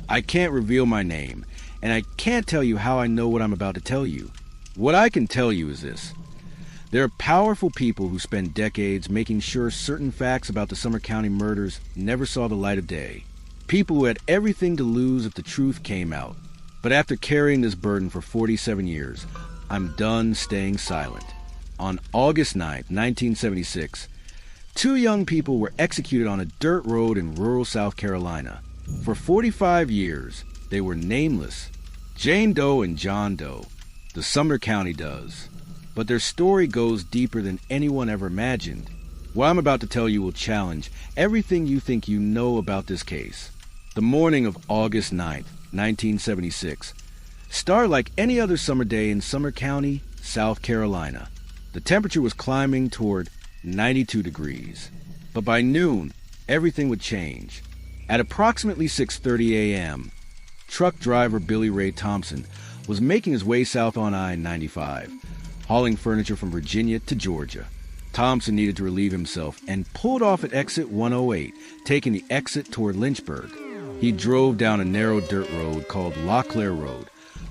I can't reveal my name, and I can't tell you how I know what I'm about to tell you. What I can tell you is this. There are powerful people who spend decades making sure certain facts about the Sumter County murders never saw the light of day. People who had everything to lose if the truth came out. But after carrying this burden for 47 years, I'm done staying silent. On August 9th, 1976, 2 young people were executed on a dirt road in rural South Carolina. For 45 years, they were nameless. Jane Doe and John Doe. The Sumter County Does. But their story goes deeper than anyone ever imagined. What I'm about to tell you will challenge everything you think you know about this case. The morning of August 9th, 1976, started like any other summer day in Sumter County, South Carolina. The temperature was climbing toward 92 degrees. But by noon, everything would change. At approximately 6:30 a.m., truck driver Billy Ray Thompson was making his way south on I-95, hauling furniture from Virginia to Georgia. Thompson needed to relieve himself and pulled off at exit 108, taking the exit toward Lynchburg. He drove down a narrow dirt road called Locklear Road,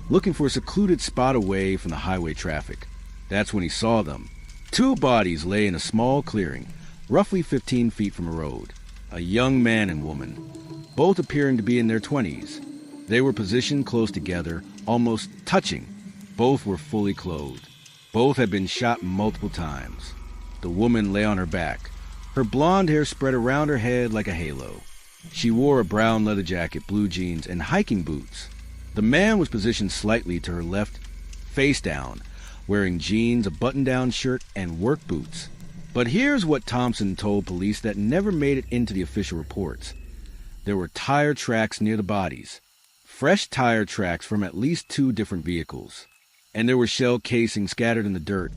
looking for a secluded spot away from the highway traffic. That's when he saw them. 2 bodies lay in a small clearing, roughly 15 feet from a road. A young man and woman, both appearing to be in their 20s. They were positioned close together, almost touching. Both were fully clothed. Both had been shot multiple times. The woman lay on her back, her blonde hair spread around her head like a halo. She wore a brown leather jacket, blue jeans, and hiking boots. The man was positioned slightly to her left, face down, wearing jeans, a button-down shirt, and work boots. But here's what Thompson told police that never made it into the official reports. There were tire tracks near the bodies, fresh tire tracks from at least 2 different vehicles. And there were shell casings scattered in the dirt,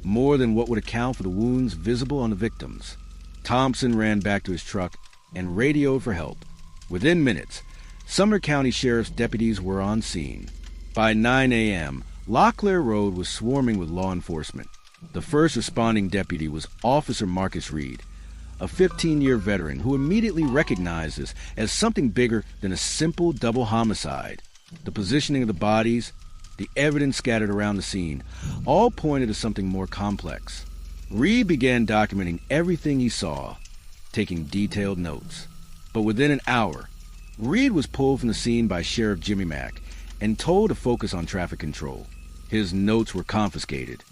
more than what would account for the wounds visible on the victims. Thompson ran back to his truck and radioed for help. Within minutes, Sumter County Sheriff's deputies were on scene. By 9 a.m., Locklear Road was swarming with law enforcement. The first responding deputy was Officer Marcus Reed, a 15-year veteran who immediately recognized this as something bigger than a simple double homicide. The positioning of the bodies, the evidence scattered around the scene, all pointed to something more complex. Reed began documenting everything he saw, taking detailed notes. But within an hour, Reed was pulled from the scene by Sheriff Jimmy Mack and told to focus on traffic control. His notes were confiscated,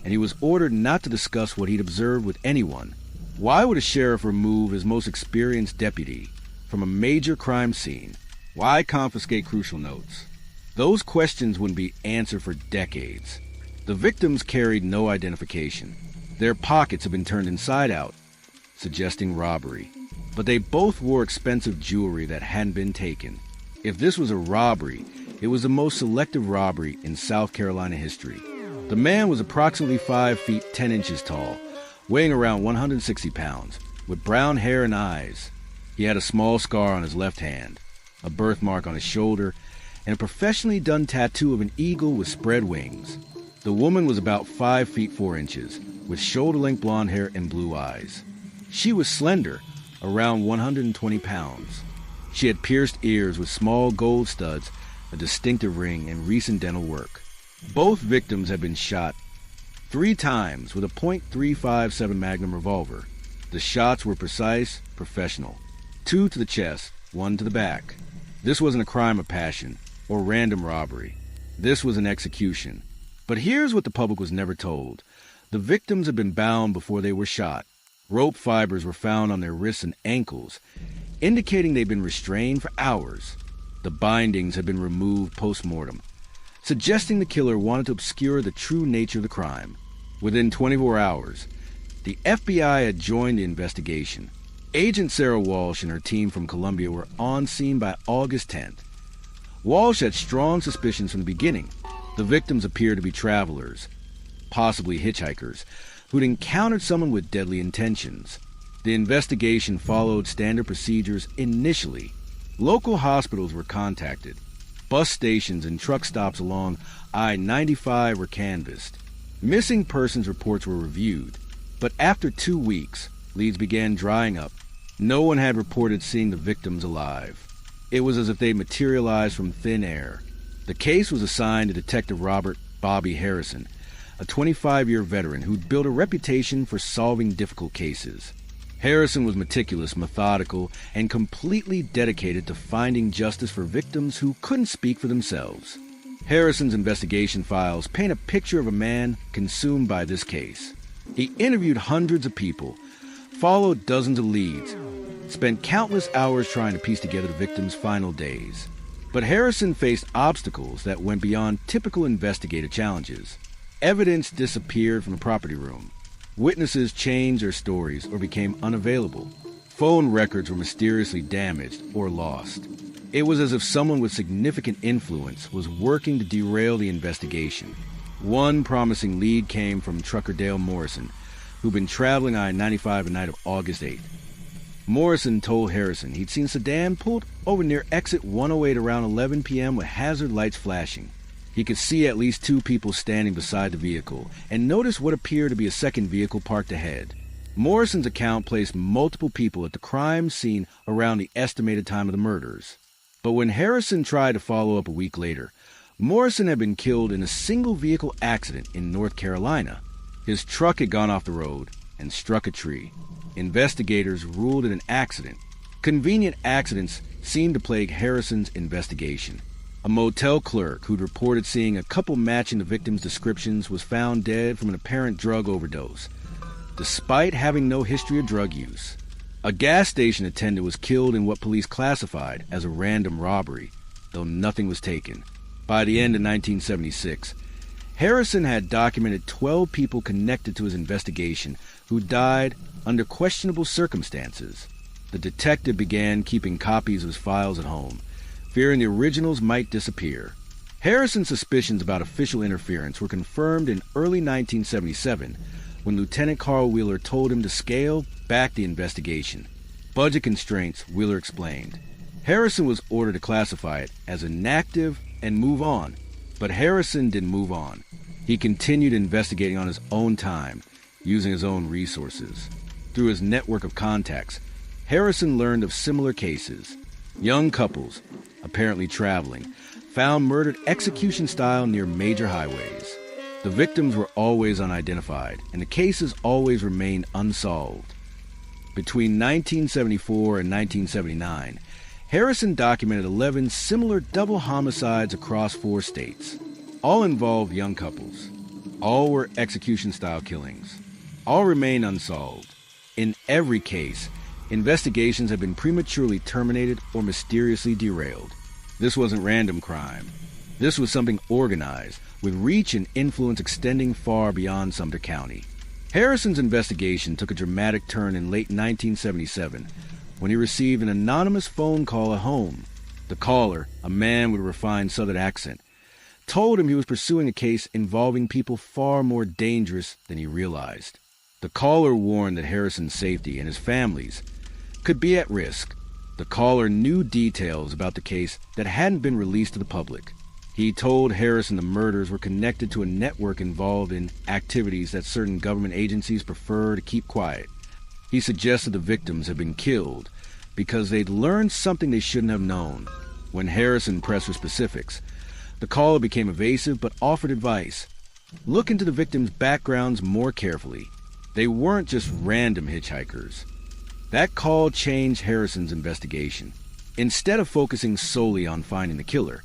and he was ordered not to discuss what he'd observed with anyone. Why would a sheriff remove his most experienced deputy from a major crime scene? Why confiscate crucial notes? Those questions wouldn't be answered for decades. The victims carried no identification. Their pockets had been turned inside out, suggesting robbery. But they both wore expensive jewelry that hadn't been taken. If this was a robbery, it was the most selective robbery in South Carolina history. The man was approximately 5 feet 10 inches tall, weighing around 160 pounds, with brown hair and eyes. He had a small scar on his left hand, a birthmark on his shoulder, and a professionally done tattoo of an eagle with spread wings. The woman was about 5 feet 4 inches, with shoulder-length blonde hair and blue eyes. She was slender, around 120 pounds. She had pierced ears with small gold studs, a distinctive ring, and recent dental work. Both victims had been shot 3 times with a .357 Magnum revolver. The shots were precise, professional. 2 to the chest, 1 to the back. This wasn't a crime of passion or random robbery. This was an execution. But here's what the public was never told. The victims had been bound before they were shot. Rope fibers were found on their wrists and ankles, indicating they'd been restrained for hours. The bindings had been removed post-mortem, suggesting the killer wanted to obscure the true nature of the crime. Within 24 hours, the FBI had joined the investigation. Agent Sarah Walsh and her team from Columbia were on scene by August 10th. Walsh had strong suspicions from the beginning. The victims appeared to be travelers, possibly hitchhikers, who'd encountered someone with deadly intentions. The investigation followed standard procedures initially. Local hospitals were contacted. Bus stations and truck stops along I-95 were canvassed. Missing persons reports were reviewed. But after 2 weeks, leads began drying up. No one had reported seeing the victims alive. It was as if they materialized from thin air. The case was assigned to Detective Robert "Bobby" Harrison, a 25-year veteran who'd built a reputation for solving difficult cases. Harrison was meticulous, methodical, and completely dedicated to finding justice for victims who couldn't speak for themselves. Harrison's investigation files paint a picture of a man consumed by this case. He interviewed hundreds of people, followed dozens of leads, spent countless hours trying to piece together the victims' final days. But Harrison faced obstacles that went beyond typical investigative challenges. Evidence disappeared from the property room. Witnesses changed their stories or became unavailable. Phone records were mysteriously damaged or lost. It was as if someone with significant influence was working to derail the investigation. One promising lead came from trucker Dale Morrison, who'd been traveling I-95 the night of August 8th. Morrison told Harrison he'd seen a sedan pulled over near exit 108 around 11 p.m. with hazard lights flashing. He could see at least two people standing beside the vehicle and noticed what appeared to be a second vehicle parked ahead. Morrison's account placed multiple people at the crime scene around the estimated time of the murders. But when Harrison tried to follow up a week later, Morrison had been killed in a single-vehicle accident in North Carolina. His truck had gone off the road and struck a tree. Investigators ruled it an accident. Convenient accidents seemed to plague Harrison's investigation. A motel clerk who'd reported seeing a couple matching the victims' descriptions was found dead from an apparent drug overdose, despite having no history of drug use. A gas station attendant was killed in what police classified as a random robbery, though nothing was taken. By the end of 1976, Harrison had documented 12 people connected to his investigation who died under questionable circumstances. The detective began keeping copies of his files at home, fearing the originals might disappear. Harrison's suspicions about official interference were confirmed in early 1977 when Lieutenant Carl Wheeler told him to scale back the investigation. Budget constraints, Wheeler explained. Harrison was ordered to classify it as inactive and move on, but Harrison didn't move on. He continued investigating on his own time, using his own resources. Through his network of contacts, Harrison learned of similar cases. Young couples, apparently traveling, found murdered execution-style near major highways. The victims were always unidentified, and the cases always remained unsolved. Between 1974 and 1979, Harrison documented 11 similar double homicides across 4 states. All involved young couples. All were execution-style killings. All remain unsolved. In every case, investigations have been prematurely terminated or mysteriously derailed. This wasn't random crime. This was something organized, with reach and influence extending far beyond Sumter County. Harrison's investigation took a dramatic turn in late 1977 when he received an anonymous phone call at home. The caller, a man with a refined southern accent, told him he was pursuing a case involving people far more dangerous than he realized. The caller warned that Harrison's safety and his family's could be at risk. The caller knew details about the case that hadn't been released to the public. He told Harrison the murders were connected to a network involved in activities that certain government agencies prefer to keep quiet. He suggested the victims had been killed because they'd learned something they shouldn't have known. When Harrison pressed for specifics, the caller became evasive but offered advice. Look into the victims' backgrounds more carefully. They weren't just random hitchhikers. That call changed Harrison's investigation. Instead of focusing solely on finding the killer,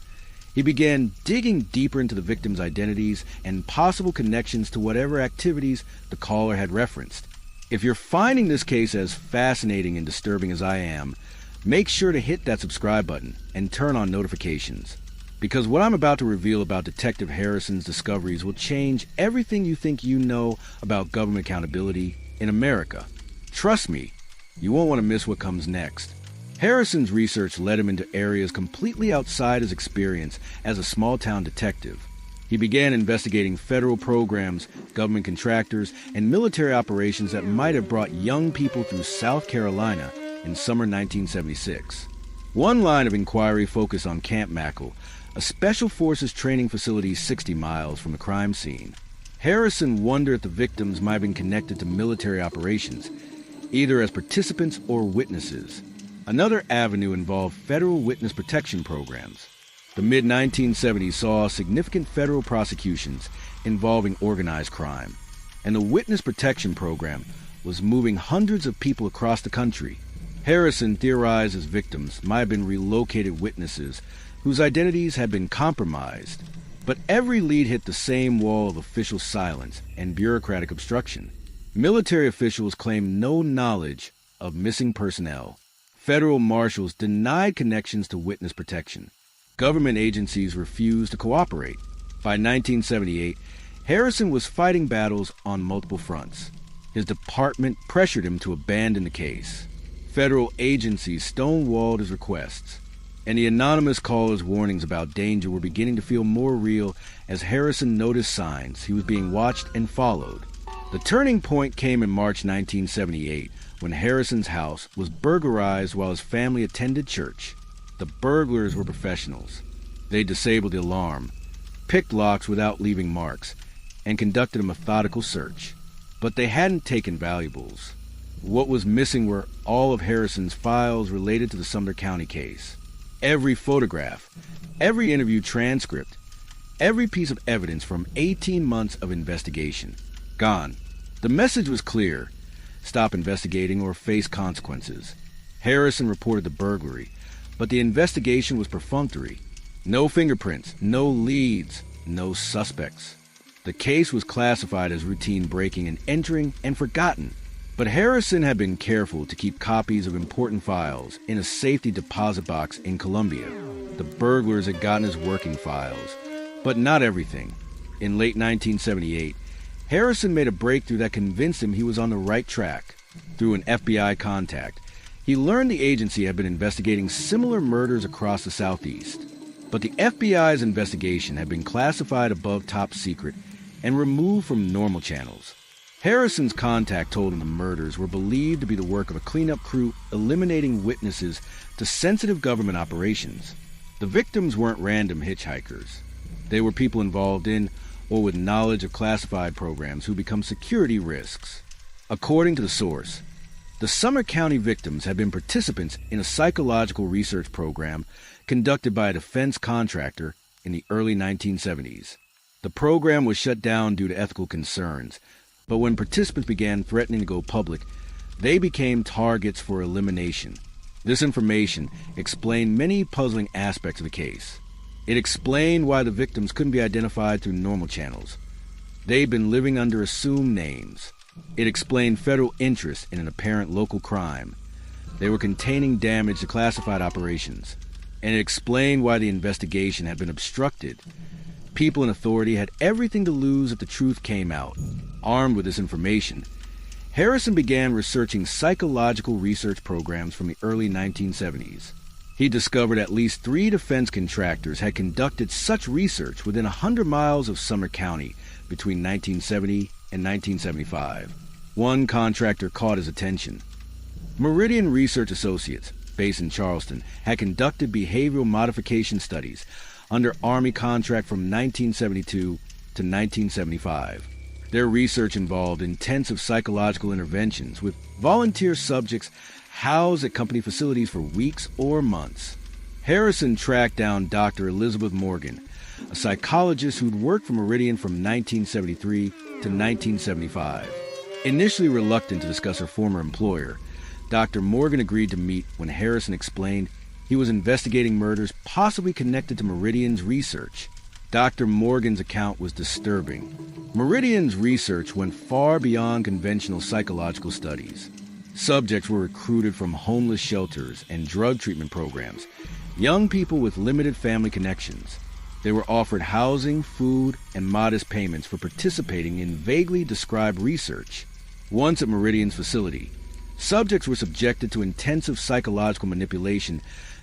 he began digging deeper into the victims' identities and possible connections to whatever activities the caller had referenced. If you're finding this case as fascinating and disturbing as I am, make sure to hit that subscribe button and turn on notifications. Because what I'm about to reveal about Detective Harrison's discoveries will change everything you think you know about government accountability in America. Trust me, you won't want to miss what comes next. Harrison's research led him into areas completely outside his experience as a small-town detective. He began investigating federal programs, government contractors, and military operations that might have brought young people through South Carolina in summer 1976. One line of inquiry focused on Camp Mackle, a special forces training facility 60 miles from the crime scene. Harrison wondered if the victims might have been connected to military operations, either as participants or witnesses. Another avenue involved federal witness protection programs. The mid-1970s saw significant federal prosecutions involving organized crime, and the witness protection program was moving hundreds of people across the country. Harrison theorized his victims might have been relocated witnesses whose identities had been compromised, but every lead hit the same wall of official silence and bureaucratic obstruction. Military officials claimed no knowledge of missing personnel. Federal marshals denied connections to witness protection. Government agencies refused to cooperate. By 1978, Harrison was fighting battles on multiple fronts. His department pressured him to abandon the case. Federal agencies stonewalled his requests, and the anonymous caller's warnings about danger were beginning to feel more real as Harrison noticed signs he was being watched and followed. The turning point came in March 1978 when Harrison's house was burglarized while his family attended church. The burglars were professionals. They disabled the alarm, picked locks without leaving marks, and conducted a methodical search. But they hadn't taken valuables. What was missing were all of Harrison's files related to the Sumter County case. Every photograph, every interview transcript, every piece of evidence from 18 months of investigation. Gone. The message was clear. Stop investigating or face consequences. Harrison reported the burglary, but the investigation was perfunctory. No fingerprints, no leads, no suspects. The case was classified as routine breaking and entering and forgotten. But Harrison had been careful to keep copies of important files in a safety deposit box in Columbia. The burglars had gotten his working files, but not everything. In late 1978, Harrison made a breakthrough that convinced him he was on the right track. Through an FBI contact, he learned the agency had been investigating similar murders across the Southeast. But the FBI's investigation had been classified above top secret and removed from normal channels. Harrison's contact told him the murders were believed to be the work of a cleanup crew eliminating witnesses to sensitive government operations. The victims weren't random hitchhikers. They were people involved in or with knowledge of classified programs who become security risks. According to the source, the Sumter County victims had been participants in a psychological research program conducted by a defense contractor in the early 1970s. The program was shut down due to ethical concerns, but when participants began threatening to go public, they became targets for elimination. This information explained many puzzling aspects of the case. It explained why the victims couldn't be identified through normal channels. They'd been living under assumed names. It explained federal interest in an apparent local crime. They were containing damage to classified operations. And it explained why the investigation had been obstructed. People in authority had everything to lose if the truth came out. Armed with this information, Harrison began researching psychological research programs from the early 1970s. He discovered at least 3 defense contractors had conducted such research within 100 miles of Sumter County between 1970 and 1975. One contractor caught his attention. Meridian Research Associates, based in Charleston, had conducted behavioral modification studies under Army contract from 1972 to 1975. Their research involved intensive psychological interventions with volunteer subjects housed at company facilities for weeks or months. Harrison tracked down Dr. Elizabeth Morgan, a psychologist who'd worked for Meridian from 1973 to 1975. Initially reluctant to discuss her former employer, Dr. Morgan agreed to meet when Harrison explained he was investigating murders possibly connected to Meridian's research. Dr. Morgan's account was disturbing. Meridian's research went far beyond conventional psychological studies. Subjects were recruited from homeless shelters and drug treatment programs, young people with limited family connections. They were offered housing, food, and modest payments for participating in vaguely described research. Once at Meridian's facility, subjects were subjected to intensive psychological manipulation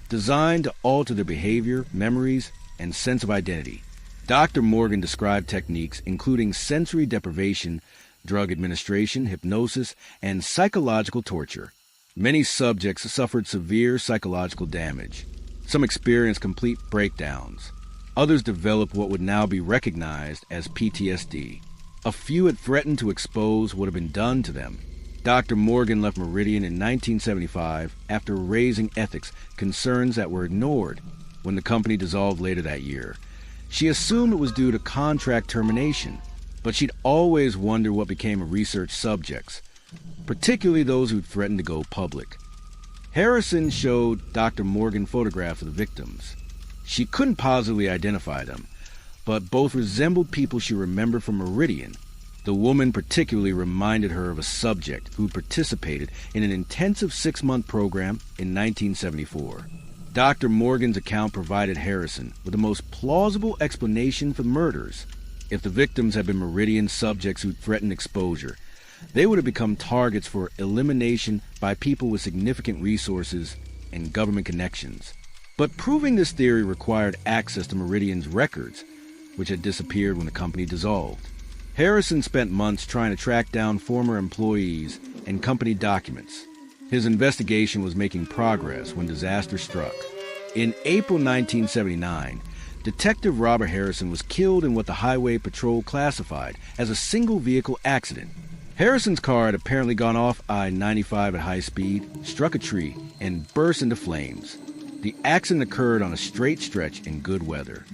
designed to alter their behavior, memories, and sense of identity. Dr. Morgan described techniques including sensory deprivation, drug administration, hypnosis, and psychological torture. Many subjects suffered severe psychological damage. Some experienced complete breakdowns. Others developed what would now be recognized as PTSD. A few had threatened to expose what had been done to them. Dr. Morgan left Meridian in 1975 after raising ethics concerns that were ignored when the company dissolved later that year. She assumed it was due to contract termination, but she'd always wondered what became of research subjects, particularly those who threatened to go public. Harrison showed Dr. Morgan photographs of the victims. She couldn't positively identify them, but both resembled people she remembered from Meridian. The woman particularly reminded her of a subject who participated in an intensive 6-month program in 1974. Dr. Morgan's account provided Harrison with the most plausible explanation for the murders. If the victims had been Meridian subjects who threatened exposure, they would have become targets for elimination by people with significant resources and government connections. But proving this theory required access to Meridian's records, which had disappeared when the company dissolved. Harrison spent months trying to track down former employees and company documents. His investigation was making progress when disaster struck. In April 1979, Detective Robert Harrison was killed in what the Highway Patrol classified as a single-vehicle accident. Harrison's car had apparently gone off I-95 at high speed, struck a tree, and burst into flames. The accident occurred on a straight stretch in good weather.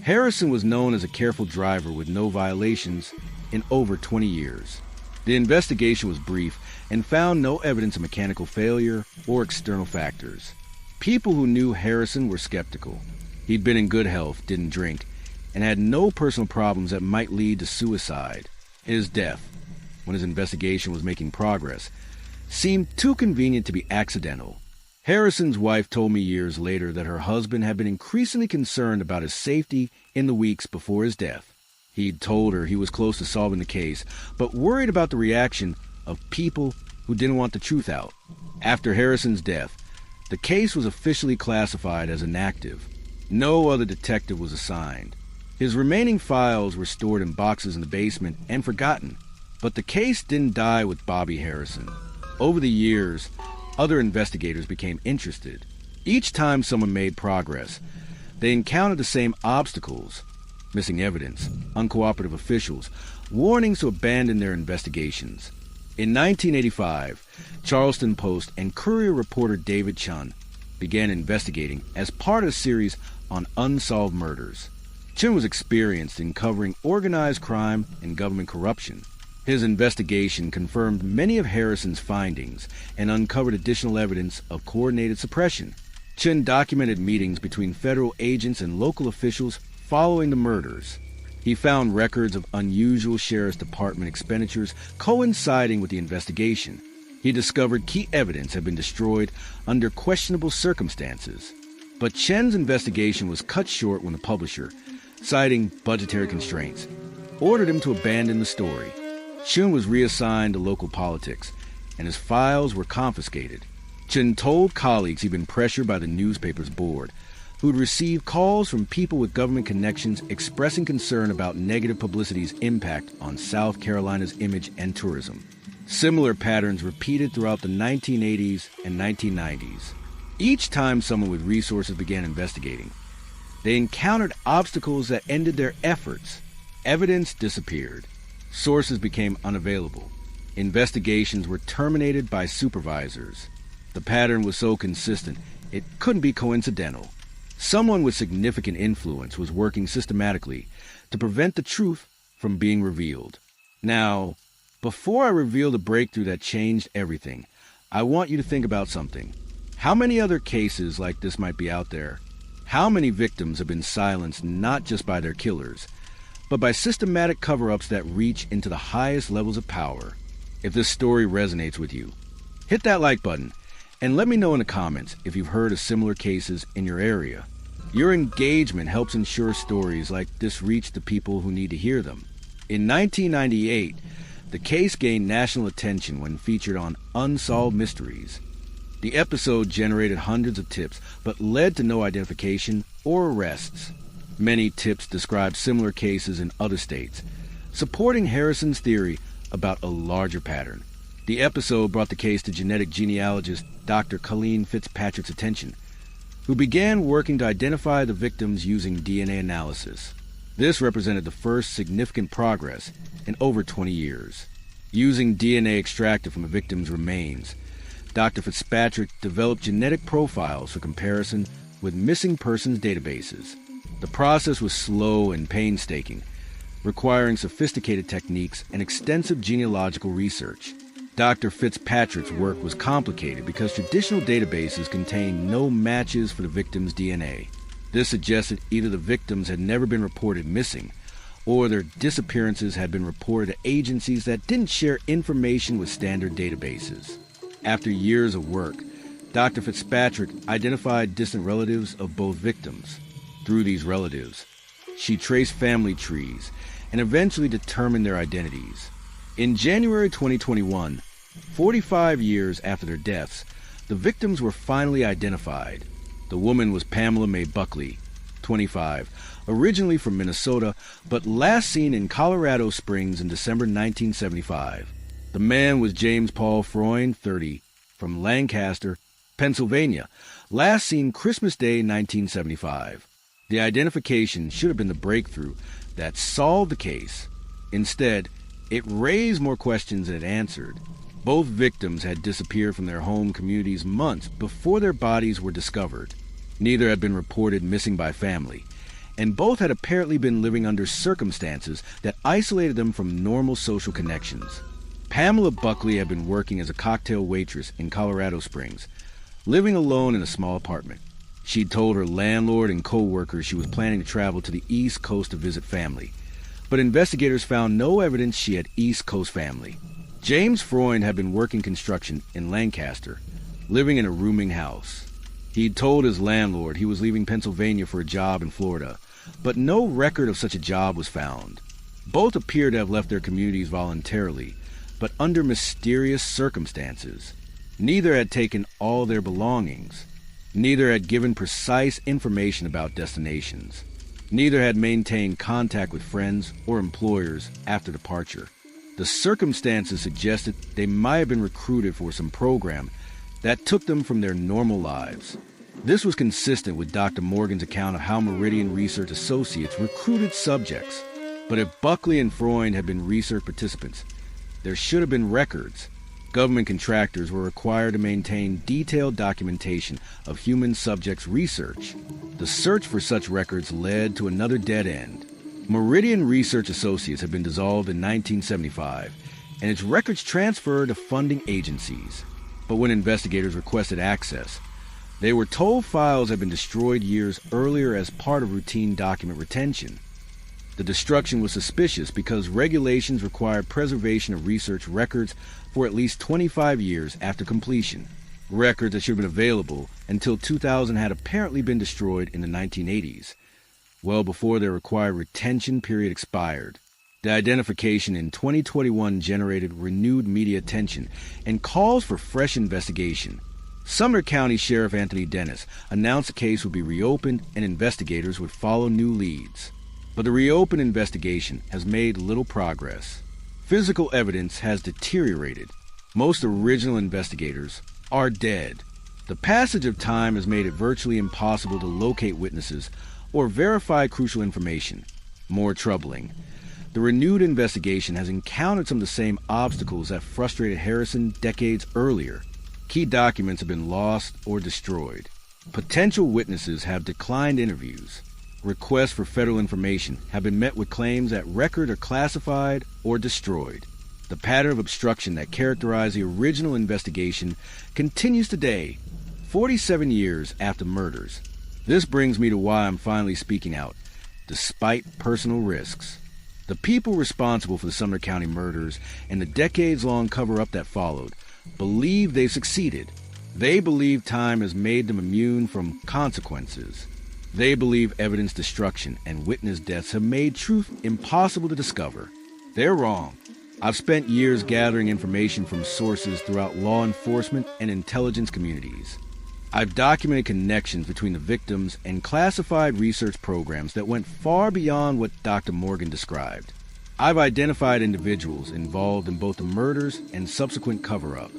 Harrison was known as a careful driver with no violations in over 20 years. The investigation was brief and found no evidence of mechanical failure or external factors. People who knew Harrison were skeptical. He'd been in good health, didn't drink, and had no personal problems that might lead to suicide. His death, when his investigation was making progress, seemed too convenient to be accidental. Harrison's wife told me years later that her husband had been increasingly concerned about his safety in the weeks before his death. He'd told her he was close to solving the case, but worried about the reaction of people who didn't want the truth out. After Harrison's death, the case was officially classified as inactive. No other detective was assigned. His remaining files were stored in boxes in the basement and forgotten. But the case didn't die with Bobby Harrison. Over the years, other investigators became interested. Each time someone made progress, they encountered the same obstacles: missing evidence, uncooperative officials, warnings to abandon their investigations. In 1985, Charleston Post and Courier reporter David Chun began investigating as part of a series on unsolved murders. Chun was experienced in covering organized crime and government corruption. His investigation confirmed many of Harrison's findings and uncovered additional evidence of coordinated suppression. Chun documented meetings between federal agents and local officials following the murders. He found records of unusual Sheriff's Department expenditures coinciding with the investigation. He discovered key evidence had been destroyed under questionable circumstances. But Chen's investigation was cut short when the publisher, citing budgetary constraints, ordered him to abandon the story. Chun was reassigned to local politics, and his files were confiscated. Chun told colleagues he'd been pressured by the newspaper's board, who'd received calls from people with government connections expressing concern about negative publicity's impact on South Carolina's image and tourism. Similar patterns repeated throughout the 1980s and 1990s. Each time someone with resources began investigating, they encountered obstacles that ended their efforts. Evidence disappeared. Sources became unavailable. Investigations were terminated by supervisors. The pattern was so consistent, it couldn't be coincidental. Someone with significant influence was working systematically to prevent the truth from being revealed. Now, before I reveal the breakthrough that changed everything, I want you to think about something. How many other cases like this might be out there? How many victims have been silenced not just by their killers, but by systematic cover-ups that reach into the highest levels of power? If this story resonates with you, hit that like button and let me know in the comments if you've heard of similar cases in your area. Your engagement helps ensure stories like this reach the people who need to hear them. In 1998, the case gained national attention when featured on Unsolved Mysteries. The episode generated hundreds of tips, but led to no identification or arrests. Many tips described similar cases in other states, supporting Harrison's theory about a larger pattern. The episode brought the case to genetic genealogist Dr. Colleen Fitzpatrick's attention, who began working to identify the victims using DNA analysis. This represented the first significant progress in over 20 years. Using DNA extracted from the victim's remains, Dr. Fitzpatrick developed genetic profiles for comparison with missing persons databases. The process was slow and painstaking, requiring sophisticated techniques and extensive genealogical research. Dr. Fitzpatrick's work was complicated because traditional databases contained no matches for the victim's DNA. This suggested either the victims had never been reported missing, or their disappearances had been reported to agencies that didn't share information with standard databases. After years of work, Dr. Fitzpatrick identified distant relatives of both victims. Through these relatives, she traced family trees and eventually determined their identities. In January 2021, 45 years after their deaths, the victims were finally identified. The woman was Pamela Buckley, 25, originally from Minnesota, but last seen in Colorado Springs in December 1975. The man was James Paul Freund, 30, from Lancaster, Pennsylvania, last seen Christmas Day 1975. The identification should have been the breakthrough that solved the case. Instead, it raised more questions than it answered. Both victims had disappeared from their home communities months before their bodies were discovered. Neither had been reported missing by family, and both had apparently been living under circumstances that isolated them from normal social connections. Pamela Buckley had been working as a cocktail waitress in Colorado Springs, living alone in a small apartment. She'd told her landlord and co-workers she was planning to travel to the East Coast to visit family, but investigators found no evidence she had East Coast family. James Freund had been working construction in Lancaster, living in a rooming house. He'd told his landlord he was leaving Pennsylvania for a job in Florida, but no record of such a job was found. Both appeared to have left their communities voluntarily, but under mysterious circumstances. Neither had taken all their belongings. Neither had given precise information about destinations. Neither had maintained contact with friends or employers after departure. The circumstances suggested they might have been recruited for some program that took them from their normal lives. This was consistent with Dr. Morgan's account of how Meridian Research Associates recruited subjects. But if Buckley and Freund had been research participants, there should have been records. Government contractors were required to maintain detailed documentation of human subjects' research. The search for such records led to another dead end. Meridian Research Associates had been dissolved in 1975, and its records transferred to funding agencies. But when investigators requested access, they were told files had been destroyed years earlier as part of routine document retention. The destruction was suspicious because regulations required preservation of research records for at least 25 years after completion. Records that should have been available until 2000 had apparently been destroyed in the 1980s, well before their required retention period expired. The identification in 2021 generated renewed media attention and calls for fresh investigation. Sumter County Sheriff Anthony Dennis announced the case would be reopened and investigators would follow new leads. But the reopened investigation has made little progress. Physical evidence has deteriorated. Most original investigators are dead. The passage of time has made it virtually impossible to locate witnesses or verify crucial information. More troubling, the renewed investigation has encountered some of the same obstacles that frustrated Harrison decades earlier. Key documents have been lost or destroyed. Potential witnesses have declined interviews. Requests for federal information have been met with claims that records are classified or destroyed. The pattern of obstruction that characterized the original investigation continues today, 47 years after murders. This brings me to why I'm finally speaking out, despite personal risks. The people responsible for the Sumter County murders and the decades-long cover-up that followed believe they've succeeded. They believe time has made them immune from consequences. They believe evidence destruction and witness deaths have made truth impossible to discover. They're wrong. I've spent years gathering information from sources throughout law enforcement and intelligence communities. I've documented connections between the victims and classified research programs that went far beyond what Dr. Morgan described. I've identified individuals involved in both the murders and subsequent cover-up.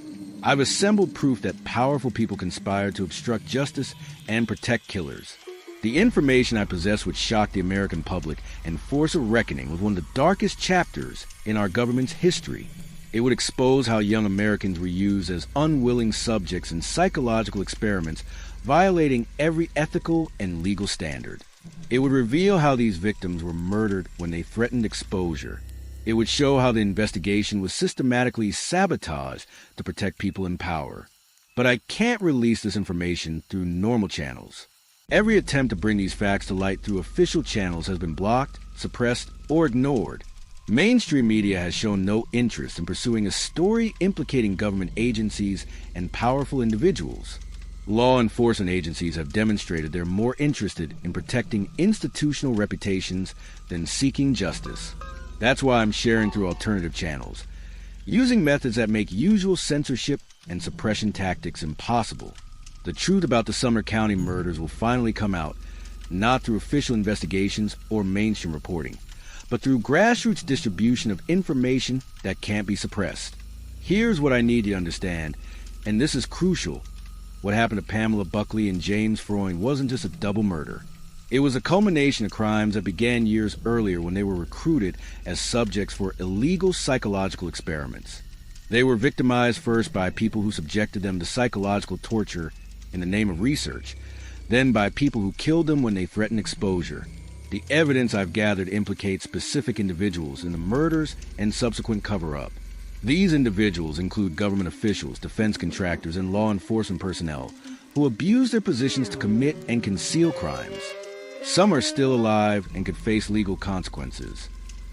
I've assembled proof that powerful people conspired to obstruct justice and protect killers. The information I possess would shock the American public and force a reckoning with one of the darkest chapters in our government's history. It would expose how young Americans were used as unwilling subjects in psychological experiments, violating every ethical and legal standard. It would reveal how these victims were murdered when they threatened exposure. It would show how the investigation was systematically sabotaged to protect people in power. But I can't release this information through normal channels. Every attempt to bring these facts to light through official channels has been blocked, suppressed, or ignored. Mainstream media has shown no interest in pursuing a story implicating government agencies and powerful individuals. Law enforcement agencies have demonstrated they're more interested in protecting institutional reputations than seeking justice. That's why I'm sharing through alternative channels, using methods that make usual censorship and suppression tactics impossible. The truth about the Sumter County murders will finally come out, not through official investigations or mainstream reporting, but through grassroots distribution of information that can't be suppressed. Here's what I need you to understand, and this is crucial. What happened to Pamela, Buckley, and James Freund wasn't just a double murder. It was a culmination of crimes that began years earlier when they were recruited as subjects for illegal psychological experiments. They were victimized first by people who subjected them to psychological torture in the name of research, then by people who killed them when they threatened exposure. The evidence I've gathered implicates specific individuals in the murders and subsequent cover-up. These individuals include government officials, defense contractors, and law enforcement personnel who abuse their positions to commit and conceal crimes. Some are still alive and could face legal consequences.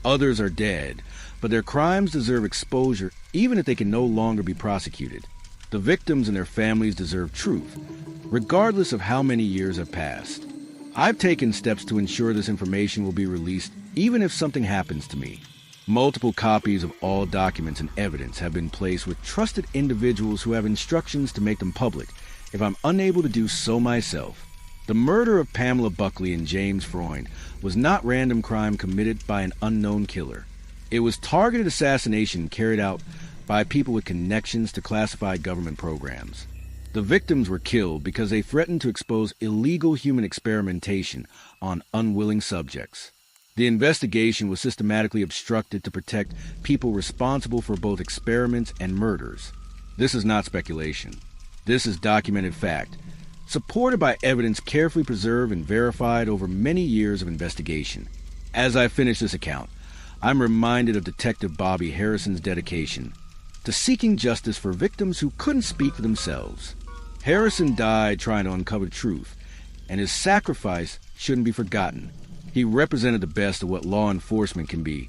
Others are dead, but their crimes deserve exposure even if they can no longer be prosecuted. The victims and their families deserve truth, regardless of how many years have passed. I've taken steps to ensure this information will be released even if something happens to me. Multiple copies of all documents and evidence have been placed with trusted individuals who have instructions to make them public if I'm unable to do so myself. The murder of Pamela Buckley and James Freund was not random crime committed by an unknown killer. It was targeted assassination carried out by people with connections to classified government programs. The victims were killed because they threatened to expose illegal human experimentation on unwilling subjects. The investigation was systematically obstructed to protect people responsible for both experiments and murders. This is not speculation. This is documented fact, supported by evidence carefully preserved and verified over many years of investigation. As I finish this account, I'm reminded of Detective Bobby Harrison's dedication to seeking justice for victims who couldn't speak for themselves. Harrison died trying to uncover truth, and his sacrifice shouldn't be forgotten. He represented the best of what law enforcement can be: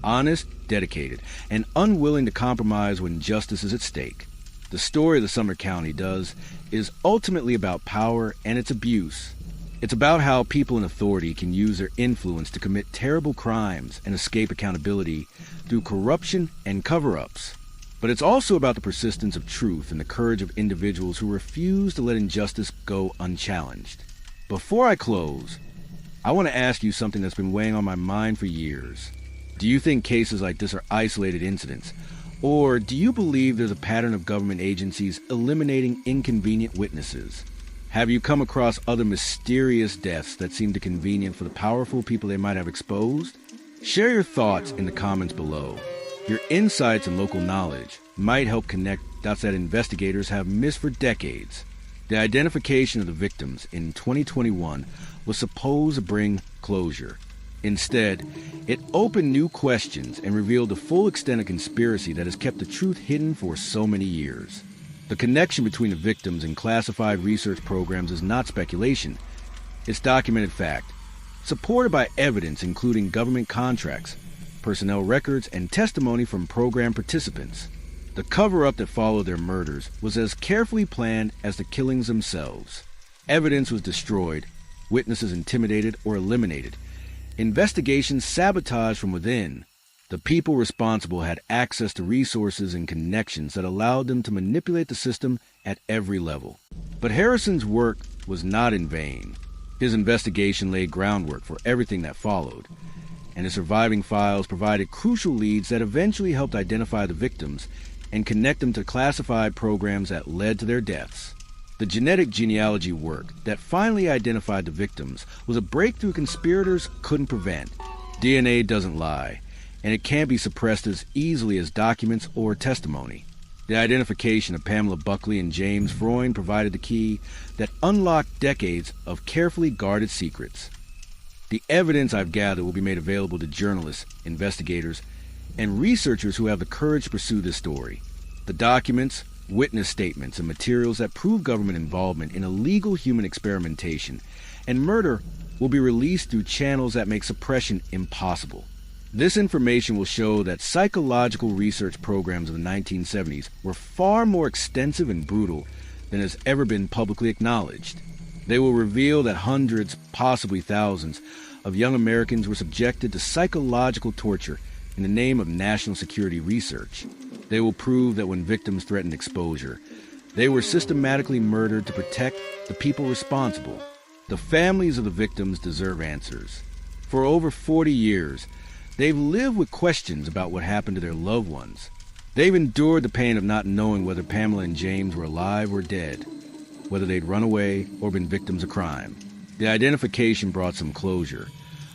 honest, dedicated, and unwilling to compromise when justice is at stake. The story of the Sumter County Does is ultimately about power and its abuse. It's about how people in authority can use their influence to commit terrible crimes and escape accountability through corruption and cover-ups. But it's also about the persistence of truth and the courage of individuals who refuse to let injustice go unchallenged. Before I close, I want to ask you something that's been weighing on my mind for years. Do you think cases like this are isolated incidents? Or do you believe there's a pattern of government agencies eliminating inconvenient witnesses? Have you come across other mysterious deaths that seem too convenient for the powerful people they might have exposed? Share your thoughts in the comments below. Your insights and local knowledge might help connect dots that investigators have missed for decades. The identification of the victims in 2021 was supposed to bring closure. Instead, it opened new questions and revealed the full extent of conspiracy that has kept the truth hidden for so many years. The connection between the victims and classified research programs is not speculation. It's documented fact, supported by evidence including government contracts, personnel records, and testimony from program participants. The cover-up that followed their murders was as carefully planned as the killings themselves. Evidence was destroyed, witnesses intimidated or eliminated, investigations sabotaged from within. The people responsible had access to resources and connections that allowed them to manipulate the system at every level. But Harrison's work was not in vain. His investigation laid groundwork for everything that followed, and his surviving files provided crucial leads that eventually helped identify the victims and connect them to classified programs that led to their deaths. The genetic genealogy work that finally identified the victims was a breakthrough conspirators couldn't prevent. DNA doesn't lie, and it can't be suppressed as easily as documents or testimony. The identification of Pamela Buckley and James Freund provided the key that unlocked decades of carefully guarded secrets. The evidence I've gathered will be made available to journalists, investigators, and researchers who have the courage to pursue this story. The documents, witness statements, and materials that prove government involvement in illegal human experimentation and murder will be released through channels that make suppression impossible. This information will show that psychological research programs of the 1970s were far more extensive and brutal than has ever been publicly acknowledged. They will reveal that hundreds, possibly thousands, of young Americans were subjected to psychological torture in the name of national security research. They will prove that when victims threatened exposure, they were systematically murdered to protect the people responsible. The families of the victims deserve answers. For over 40 years, they've lived with questions about what happened to their loved ones. They've endured the pain of not knowing whether Pamela and James were alive or dead, whether they'd run away or been victims of crime. The identification brought some closure,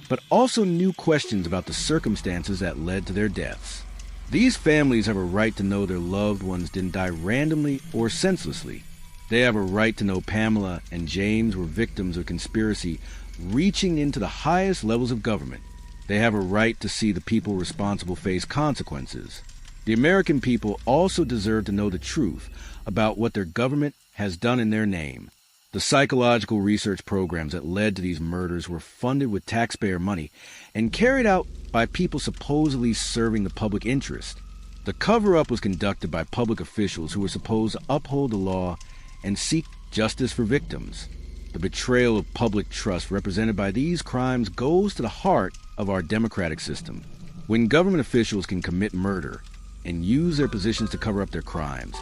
but also new questions about the circumstances that led to their deaths. These families have a right to know their loved ones didn't die randomly or senselessly. They have a right to know Pamela and James were victims of conspiracy reaching into the highest levels of government. They have a right to see the people responsible face consequences. The American people also deserve to know the truth about what their government has done in their name. The psychological research programs that led to these murders were funded with taxpayer money and carried out by people supposedly serving the public interest. The cover-up was conducted by public officials who were supposed to uphold the law and seek justice for victims. The betrayal of public trust represented by these crimes goes to the heart of our democratic system. When government officials can commit murder and use their positions to cover up their crimes,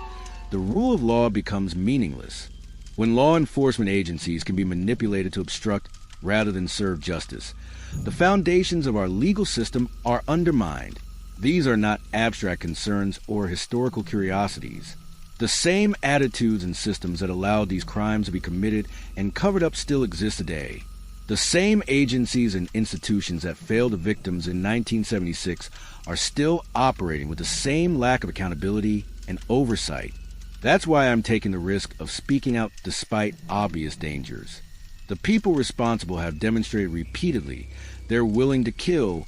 the rule of law becomes meaningless. When law enforcement agencies can be manipulated to obstruct rather than serve justice, the foundations of our legal system are undermined. These are not abstract concerns or historical curiosities. The same attitudes and systems that allowed these crimes to be committed and covered up still exist today. The same agencies and institutions that failed the victims in 1976 are still operating with the same lack of accountability and oversight. That's why I'm taking the risk of speaking out despite obvious dangers. The people responsible have demonstrated repeatedly they're willing to kill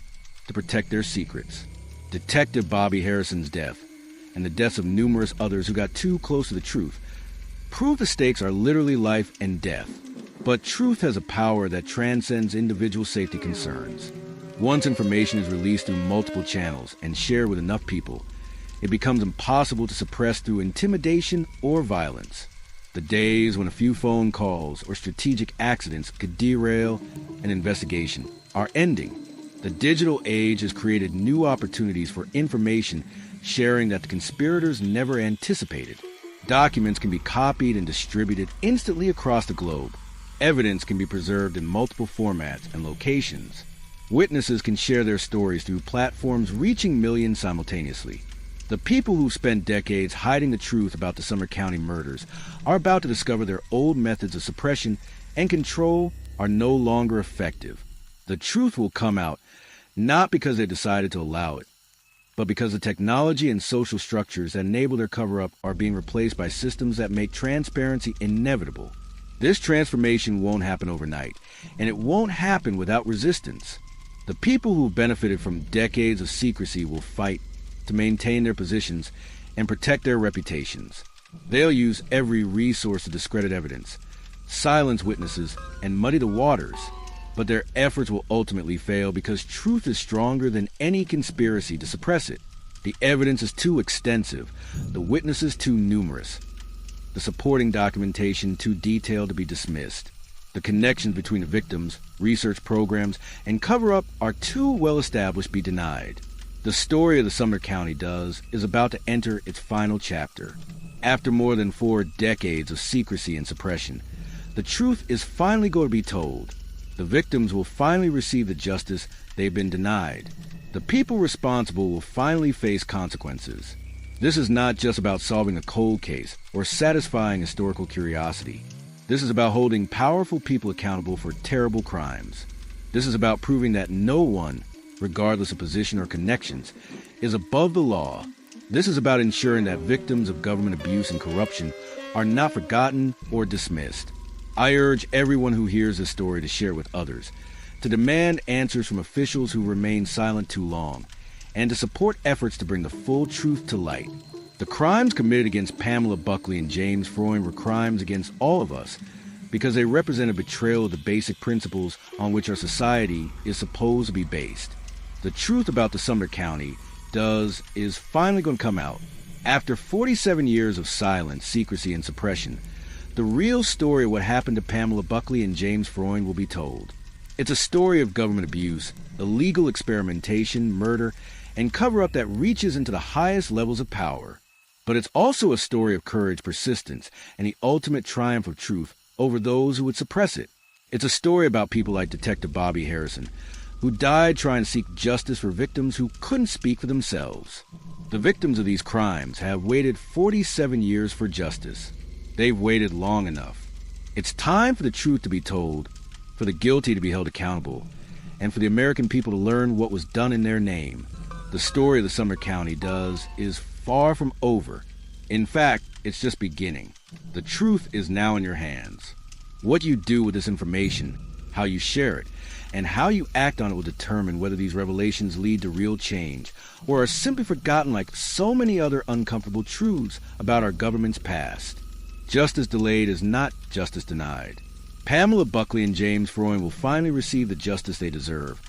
to protect their secrets. Detective Bobby Harrison's death, and the deaths of numerous others who got too close to the truth, prove the stakes are literally life and death. But truth has a power that transcends individual safety concerns. Once information is released through multiple channels and shared with enough people, it becomes impossible to suppress through intimidation or violence. The days when a few phone calls or strategic accidents could derail an investigation are ending. The digital age has created new opportunities for information sharing that the conspirators never anticipated. Documents can be copied and distributed instantly across the globe. Evidence can be preserved in multiple formats and locations. Witnesses can share their stories through platforms reaching millions simultaneously. The people who've spent decades hiding the truth about the Sumter County murders are about to discover their old methods of suppression and control are no longer effective. The truth will come out, not because they decided to allow it, but because the technology and social structures that enable their cover-up are being replaced by systems that make transparency inevitable. This transformation won't happen overnight, and it won't happen without resistance. The people who've benefited from decades of secrecy will fight to maintain their positions and protect their reputations. They'll use every resource to discredit evidence, silence witnesses, and muddy the waters. But their efforts will ultimately fail because truth is stronger than any conspiracy to suppress it. The evidence is too extensive, the witnesses too numerous, the supporting documentation too detailed to be dismissed. The connections between the victims, research programs, and cover-up are too well established to be denied. The story of the Sumter County Does is about to enter its final chapter. After more than 4 decades of secrecy and suppression, the truth is finally going to be told. The victims will finally receive the justice they've been denied. The people responsible will finally face consequences. This is not just about solving a cold case or satisfying historical curiosity. This is about holding powerful people accountable for terrible crimes. This is about proving that no one regardless of position or connections, is above the law. This is about ensuring that victims of government abuse and corruption are not forgotten or dismissed. I urge everyone who hears this story to share it with others, to demand answers from officials who remain silent too long, and to support efforts to bring the full truth to light. The crimes committed against Pamela, Buckley, and James Freund were crimes against all of us because they represent a betrayal of the basic principles on which our society is supposed to be based. The truth about the Sumter County Does is finally going to come out. After 47 years of silence, secrecy, and suppression, the real story of what happened to Pamela Buckley and James Freund will be told. It's a story of government abuse, illegal experimentation, murder, and cover-up that reaches into the highest levels of power. But it's also a story of courage, persistence, and the ultimate triumph of truth over those who would suppress it. It's a story about people like Detective Bobby Harrison, who died trying to seek justice for victims who couldn't speak for themselves. The victims of these crimes have waited 47 years for justice. They've waited long enough. It's time for the truth to be told, for the guilty to be held accountable, and for the American people to learn what was done in their name. The story of the Sumter County Does is far from over. In fact, it's just beginning. The truth is now in your hands. What you do with this information, how you share it, and how you act on it will determine whether these revelations lead to real change or are simply forgotten like so many other uncomfortable truths about our government's past. Justice delayed is not justice denied. Pamela Buckley and James Freund will finally receive the justice they deserve,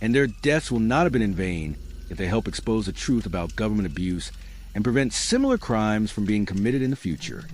and their deaths will not have been in vain if they help expose the truth about government abuse and prevent similar crimes from being committed in the future.